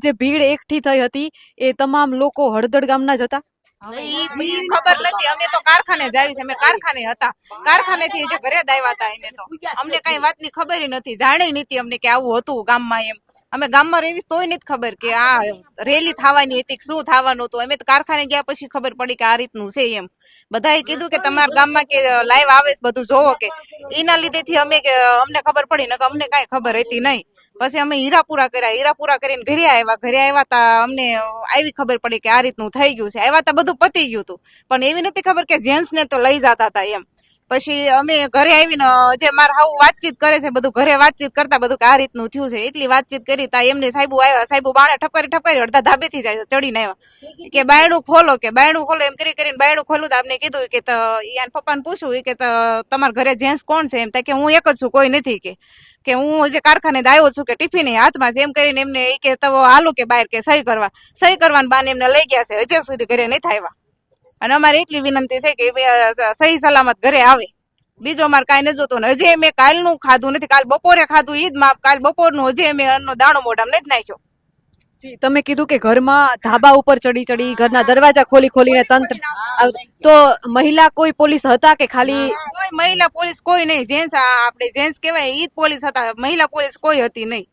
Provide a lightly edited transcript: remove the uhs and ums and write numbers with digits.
જે ભીડ એકઠી થઈ હતી એ તમામ લોકો હળદળ ગામના જ હતા. હવે ઈ ખબર નથી. અમે તો કારખાને જ આવી છે, અમે કારખાને હતા, કારખાને થી જે ઘરે જ આવ્યા હતા. અમે તો અમને કઈ વાતની ખબર નથી, જાણી નથી અમને કે આવું હતું ગામમાં. એમ અમે ગામમાં રહેવી તોય નથી ખબર કે આ રેલી થવાની હતી, શું થવાનું હતું. અમે તો કારખાને ગયા પછી ખબર પડી કે આ રીતનું છે. એમ બધાએ કીધું કે તમારા ગામમાં કે લાઈવ આવે છે બધું જોવો, કે એના લીધેથી અમે અમને ખબર પડી, ને અમને કઈ ખબર હતી નહીં. પછી અમે હીરાપુરા કર્યા, હીરાપુરા કરીને ઘરે આવ્યા તા અમને આવી ખબર પડી કે આ રીતનું થઈ ગયું છે. આવ્યા તા બધું પતી ગયું હતું, પણ એવી નથી ખબર કે જેન્ટ્સ ને તો લઈ જતા હતા. એમ પછી અમે ઘરે આવીને જે મારા હાવ વાતચીત કરે છે, બધું ઘરે વાતચીત કરતા બધું કે આ રીતનું થયું છે. એટલી વાતચીત કરી તા એમને સાહેબુ આવ્યા, સાહેબુ બાણે ઠપકારી અડધા ધાબેથી જાય ચડીને આવ્યા કે બાયણું ખોલો, કે બાયણું ખોલો. એમ કરીને બાયણું ખોલું તો અમને કીધું કે યાન પપ્પાને પૂછ્યું કે તમારા ઘરે જેન્ટ્સ કોણ છે? એમ કે હું એક જ છું, કોઈ નથી. કે હું જે કારખાને આવ્યો છું, કે ટિફિન હાથમાં છે. એમ કરીને એમને કે તો હાલો કે બહાર કે સહી કરવાનું બાને એમને લઈ ગયા છે. હજુ સુધી ઘરે નથી આવ્યા. અને અમારે એટલી વિનંતી છે કે સહી સલામત ઘરે આવે, બીજો અમારે કાંઈ ન જોતું. ને હજી મેં કાલનું ખાધું નથી, કાલ બપોરે ખાધું ઈદ માં, કાલ બપોરનું હજી અમે અન્નનો દાણો મોઢામાં નથી નાખ્યો. તમે કીધું કે ઘરમાં ધાબા ઉપર ચડી ઘરના દરવાજા ખોલીને તંત્ર, તો મહિલા કોઈ પોલીસ હતા કે ખાલી? કોઈ મહિલા પોલીસ કોઈ નહીં. જેન્ટ્સ આપણે જેન્ટ્સ કહેવાય ઈ જ પોલીસ હતા, મહિલા પોલીસ કોઈ હતી નહીં.